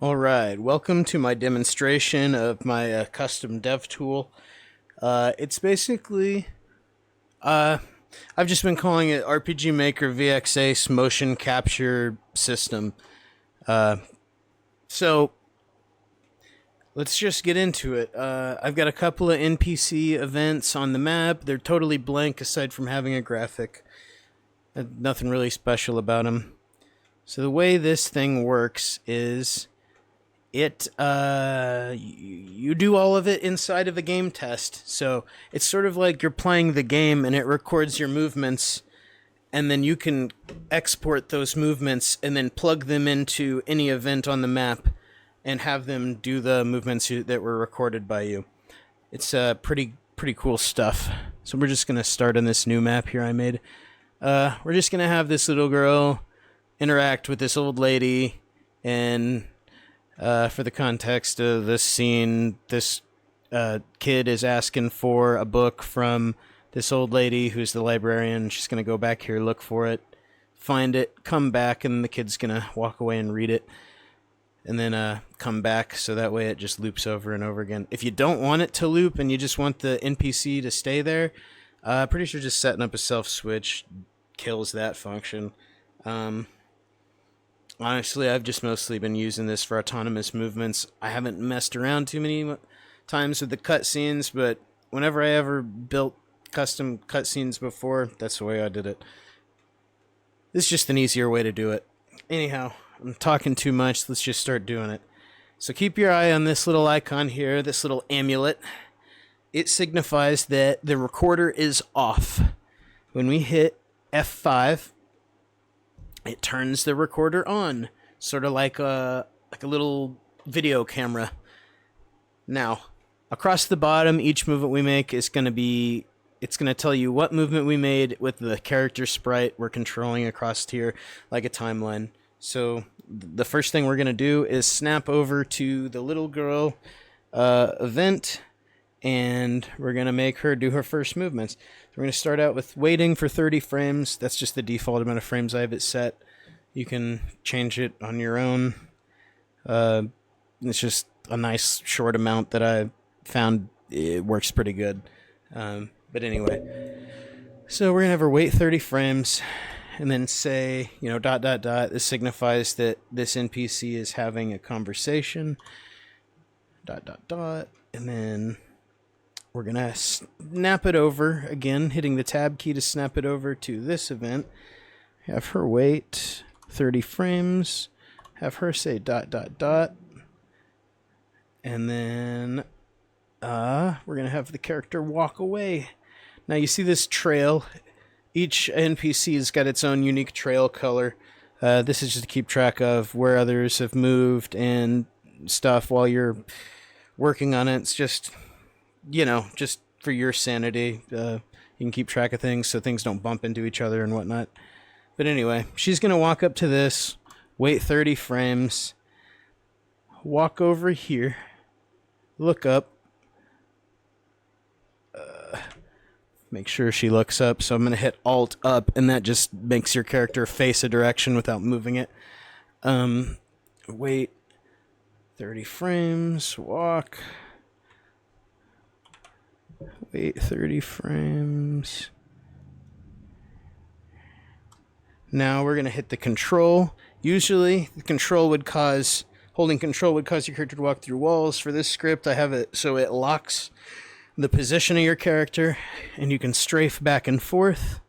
Alright, welcome to my demonstration of my custom dev tool. It's basically, uh, I've just been calling it RpgmakerVxAce motion capture system. Uh, so, let's just get into it. I've got a couple of NPC events on the map. They're totally blank aside from having a graphic. Nothing really special about them. So the way this thing works is you do all of it inside of a game test. So it's sort of like you're playing the game and it records your movements, and then you can export those movements and then plug them into any event on the map and have them do the movements that were recorded by you. It's pretty cool stuff. So we're just gonna start on this new map here I made. We're just gonna have this little girl interact with this old lady, and for the context of this scene, this kid is asking for a book from this old lady who's the librarian. She's going to go back here, look for it, find it, come back, and the kid's going to walk away and read it, and then come back, so that way it just loops over and over again. If you don't want it to loop and you just want the NPC to stay there, pretty sure just setting up a self switch kills that function. Honestly, I've just mostly been using this for autonomous movements. I haven't messed around too many times with the cutscenes, but whenever I ever built custom cutscenes before, that's the way I did it. This is just an easier way to do it. Anyhow, I'm talking too much. Let's just start doing it. So keep your eye on this little icon here, this little amulet. It signifies that the recorder is off. When we hit F5, it turns the recorder on, sort of like a little video camera. Now, across the bottom, each movement we make is going to be, it's going to tell you what movement we made with the character sprite we're controlling across here, like a timeline. So the first thing we're going to do is snap over to the little girl event, and we're going to make her do her first movements. So we're going to start out with waiting for 30 frames. That's just the default amount of frames I have it set. You can change it on your own. It's just a nice short amount that I found it works pretty good. But anyway, so we're going to have her wait 30 frames and then say, dot, dot, dot. This signifies that this NPC is having a conversation. Dot, dot, dot. And then we're going to snap it over, again, hitting the tab key to snap it over to this event. Have her wait 30 frames. Have her say dot, dot, dot. And then we're going to have the character walk away. Now you see this trail. Each NPC has got its own unique trail color. This is just to keep track of where others have moved and stuff while you're working on it. It's just, just for your sanity. You can keep track of things so things don't bump into each other and whatnot. But anyway, she's going to walk up to this, wait 30 frames, walk over here, look up, make sure she looks up. So I'm going to hit Alt up, and that just makes your character face a direction without moving it. Wait 30 frames, walk. Wait 30 frames. Now we're going to hit the control. Usually, the control would cause, holding control would cause your character to walk through walls. For this script, I have it so it locks the position of your character, and you can strafe back and forth.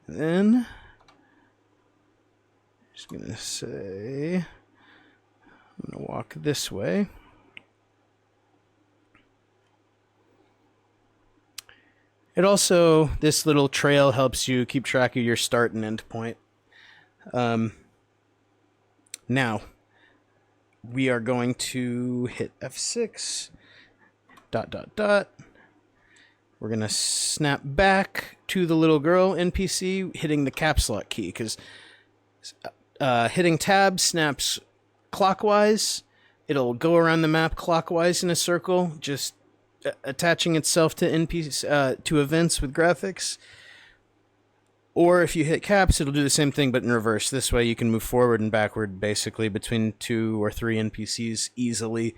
Then, I'm just going to say, I'm going to walk this way. It also, this little trail helps you keep track of your start and end point. Now, we are going to hit F6, dot, dot, dot. We're going to snap back to the little girl NPC, hitting the caps lock key, because hitting tab snaps clockwise. It'll go around the map clockwise in a circle, just attaching itself to NPCs, to events with graphics. Or if you hit caps, it'll do the same thing, but in reverse. This way you can move forward and backward, basically, between 2 or 3 NPCs easily.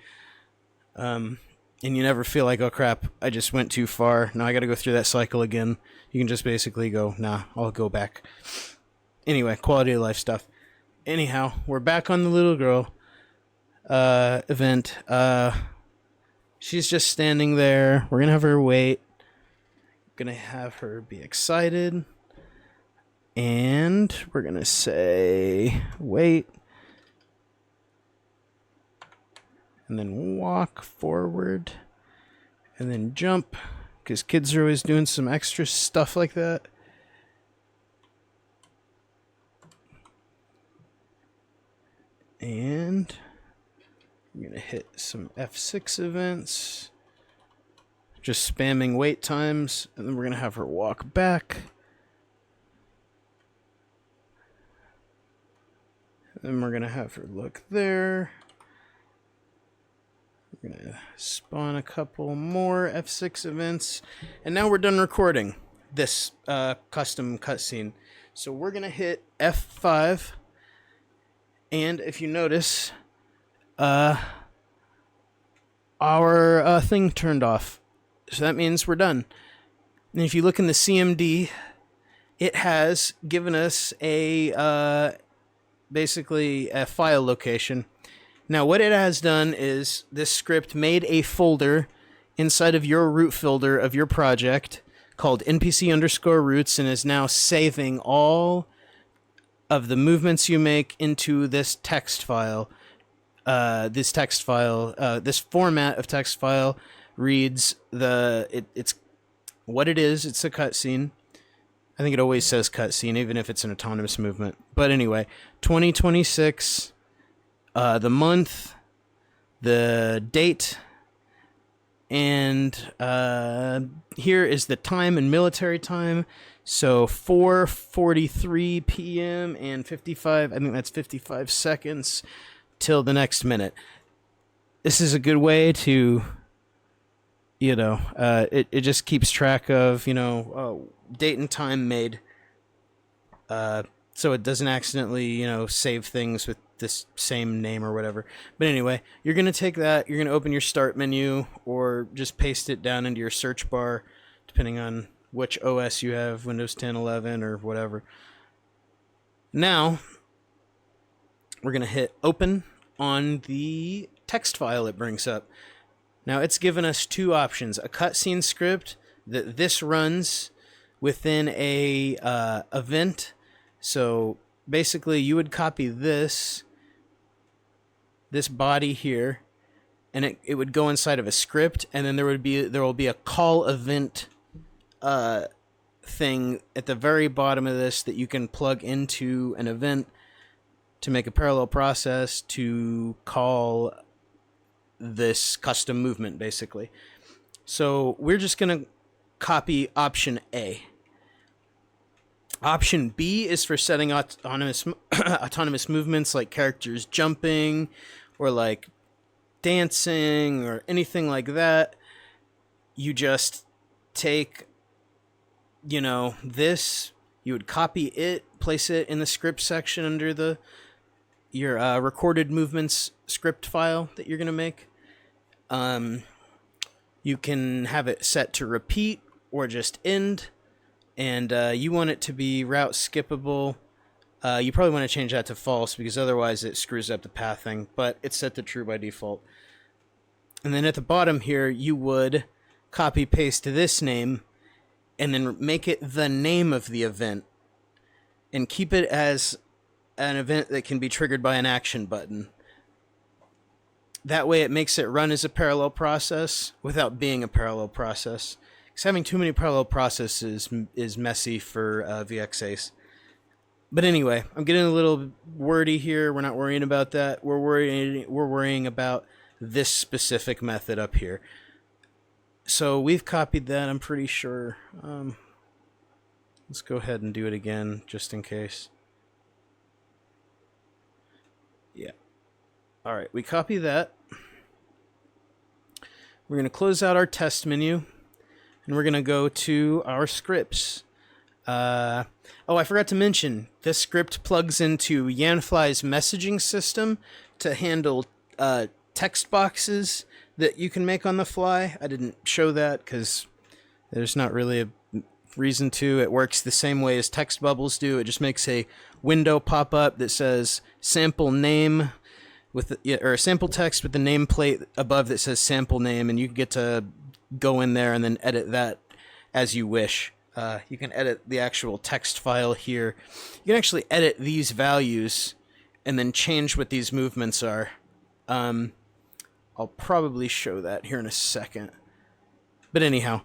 And you never feel like, oh crap, I just went too far. Now I gotta go through that cycle again. You can just basically go, nah, I'll go back. Anyway, quality of life stuff. Anyhow, we're back on the little girl event. She's just standing there. We're gonna have her wait. Gonna have her be excited. And we're gonna say, wait. And then walk forward. And then jump. Because kids are always doing some extra stuff like that. And I'm going to hit some F6 events. Just spamming wait times. And then we're going to have her walk back. And then we're going to have her look there. We're going to spawn a couple more F6 events. And now we're done recording this custom cutscene. So we're going to hit F5. And if you notice, our thing turned off. So that means we're done. And if you look in the CMD, it has given us a basically a file location. Now what it has done is this script made a folder inside of your root folder of your project called npc_roots and is now saving all of the movements you make into this text file. This format of text file reads it's what it is. It's a cutscene. I think it always says cutscene, even if it's an autonomous movement. But anyway, 2026, the month, the date, and here is the time and military time. So 4:43 p.m. and 55, I think that's 55 seconds till the next minute. This is a good way to, it just keeps track of, date and time made. So it doesn't accidentally, save things with this same name or whatever. But anyway, you're going to take that, you're going to open your start menu or just paste it down into your search bar, depending on which OS you have, Windows 10, 11, or whatever. Now, we're going to hit open on the text file it brings up. Now, it's given us two options. A cutscene script that this runs within a event. So, basically, you would copy this body here, and it would go inside of a script, and then there will be a call event thing at the very bottom of this that you can plug into an event to make a parallel process to call this custom movement, basically. So we're just going to copy option A. Option B is for setting autonomous movements like characters jumping or like dancing or anything like that. You just take this, you would copy it, place it in the script section under your recorded movements script file that you're going to make. You can have it set to repeat or just end, and you want it to be route skippable. You probably want to change that to false because otherwise it screws up the pathing, but it's set to true by default. And then at the bottom here, you would copy paste this name and then make it the name of the event and keep it as an event that can be triggered by an action button. That way it makes it run as a parallel process without being a parallel process. Because having too many parallel processes is messy for VxAce. But anyway, I'm getting a little wordy here. We're not worrying about that. We're worrying about this specific method up here. So we've copied that, I'm pretty sure. Let's go ahead and do it again, just in case. Yeah. All right, we copy that. We're going to close out our test menu, and we're going to go to our scripts. Oh, I forgot to mention, this script plugs into Yanfly's messaging system to handle text boxes that you can make on the fly. I didn't show that because there's not really a reason to. It works the same way as text bubbles do. It just makes a window pop up that says sample name with or a sample text with the nameplate above that says sample name, and you get to go in there and then edit that as you wish. You can edit the actual text file here. You can actually edit these values and then change what these movements are. I'll probably show that here in a second. But anyhow,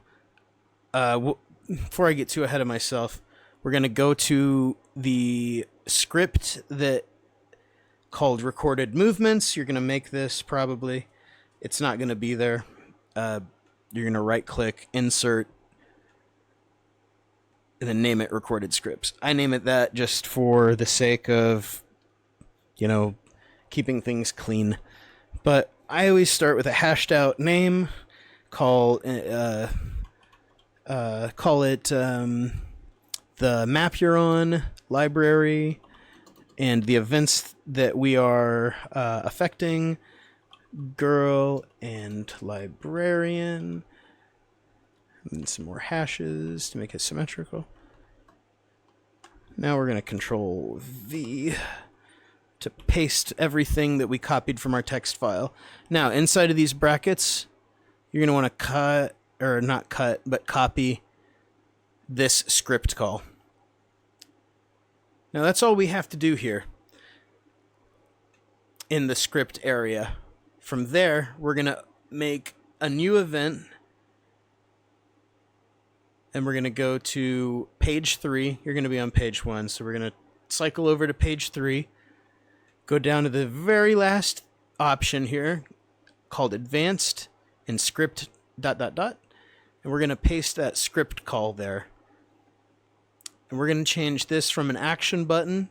before I get too ahead of myself, we're going to go to the script that called recorded movements. You're going to make this probably. It's not going to be there. You're going to right click, insert, and then name it recorded scripts. I name it that just for the sake of, keeping things clean. But I always start with a hashed out name, call it the map you're on, library, and the events that we are affecting, girl and librarian, and some more hashes to make it symmetrical. Now we're going to control V to paste everything that we copied from our text file. Now, inside of these brackets, you're going to want to cut, or not cut, but copy this script call. Now, that's all we have to do here in the script area. From there, we're going to make a new event, and we're going to go to page 3. You're going to be on page 1, so we're going to cycle over to page 3, go down to the very last option here called advanced and script ... and we're going to paste that script call there. And we're going to change this from an action button,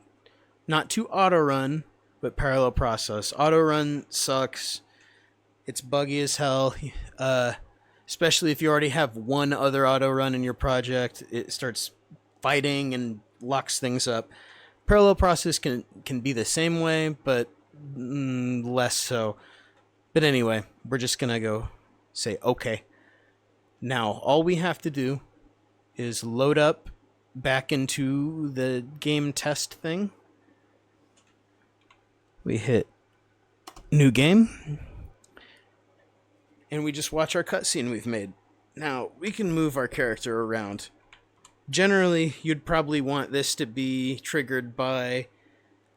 not to auto run, but parallel process. Auto run sucks. It's buggy as hell. Especially if you already have one other auto run in your project, it starts fighting and locks things up. Parallel process can be the same way, but less so. But anyway, we're just going to go say okay. Now, all we have to do is load up back into the game test thing. We hit new game, and we just watch our cutscene we've made. Now, we can move our character around. Generally, you'd probably want this to be triggered by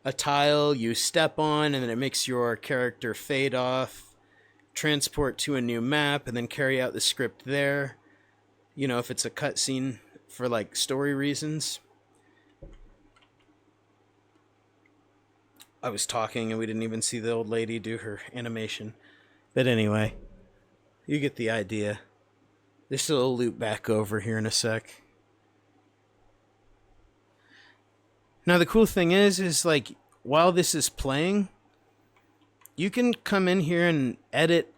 a tile you step on, and then it makes your character fade off, transport to a new map, and then carry out the script there. If it's a cutscene for, story reasons. I was talking, and we didn't even see the old lady do her animation. But anyway, you get the idea. This will loop back over here in a sec. Now, the cool thing is while this is playing, you can come in here and edit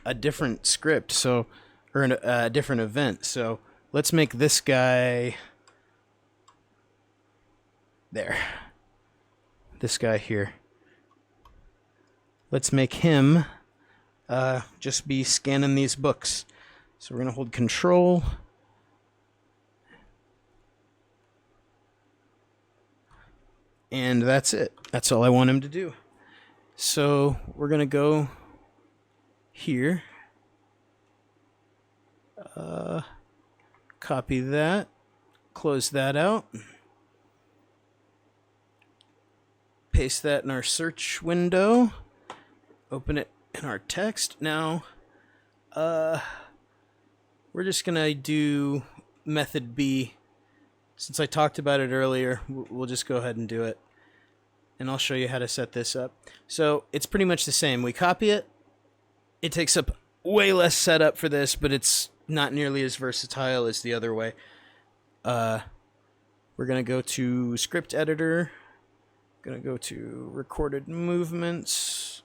a different script, or a different event. So let's make this guy there. This guy here. Let's make him just be scanning these books. So we're going to hold Control. And that's it. That's all I want him to do. So we're going to go here. Copy that. Close that out. Paste that in our search window. Open it in our text. Now, we're just going to do method B. Since I talked about it earlier, we'll just go ahead and do it. And I'll show you how to set this up. So it's pretty much the same. We copy it. It takes up way less setup for this, but it's not nearly as versatile as the other way. We're going to go to script editor. Going to go to recorded movements.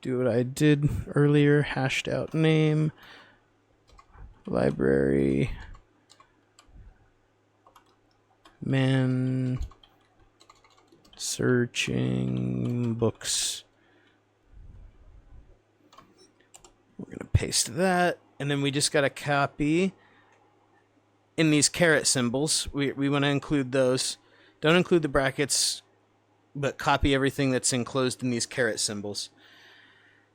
Do what I did earlier. Hashed out name. Library. Man searching books. We're going to paste that, and then we just got to copy in these caret symbols. We want to include those. Don't include the brackets, but copy everything that's enclosed in these caret symbols.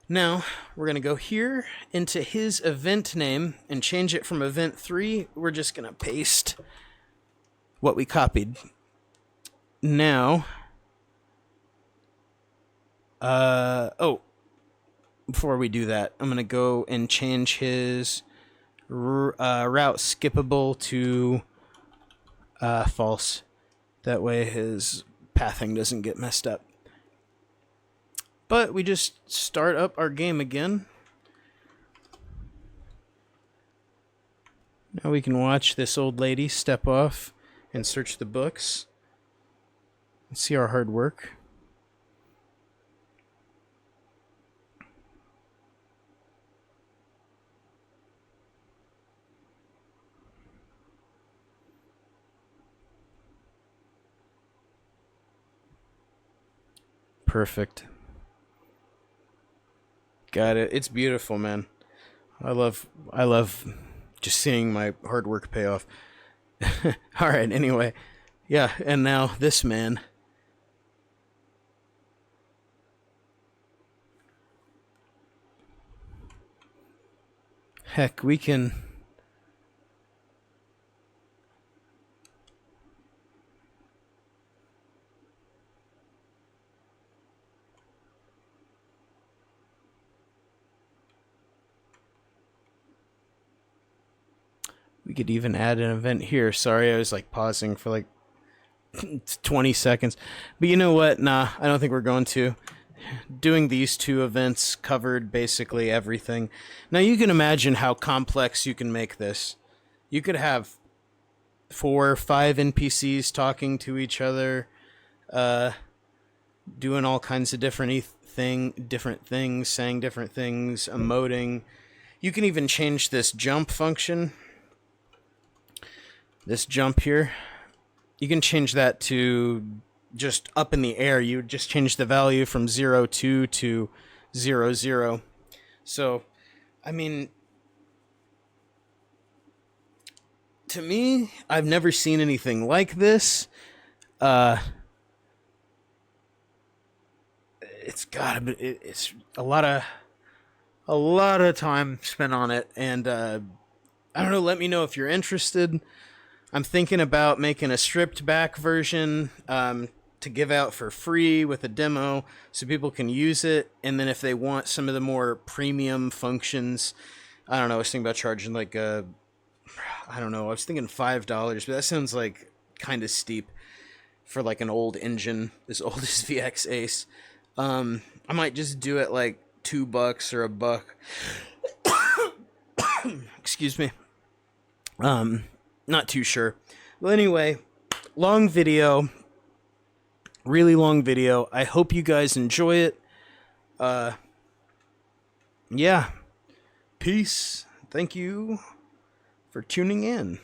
Now, we're going to go here into his event name and change it from event 3. We're just going to paste what we copied. Now, before we do that, I'm going to go and change his route skippable to false. That way his pathing doesn't get messed up. But we just start up our game again. Now we can watch this old lady step off and search the books and see our hard work. Perfect. Got it. It's beautiful, man. I love just seeing my hard work pay off. All right, anyway. Yeah, and now this man. Heck, we can we could even add an event here. Sorry, I was like pausing for like 20 seconds. But you know what? Nah, I don't think we're going to. Doing these 2 events covered basically everything. Now you can imagine how complex you can make this. You could have 4 or 5 NPCs talking to each other, doing all kinds of different things, saying different things, emoting. You can even change this jump function. This jump here, you can change that to just up in the air. You would just change the value from 0, 2 to 0, 0. So, I mean, to me, I've never seen anything like this. It's gotta be, it's a lot of time spent on it, and I don't know. Let me know if you're interested. I'm thinking about making a stripped back version to give out for free with a demo so people can use it. And then if they want some of the more premium functions, I don't know, I was thinking about charging like I was thinking $5, but that sounds like kind of steep for like an old engine as old as VxAce. I might just do it like $2 or $1. Excuse me. Not too sure. Well, anyway, long video. Really long video. I hope you guys enjoy it. Yeah. Peace. Thank you for tuning in.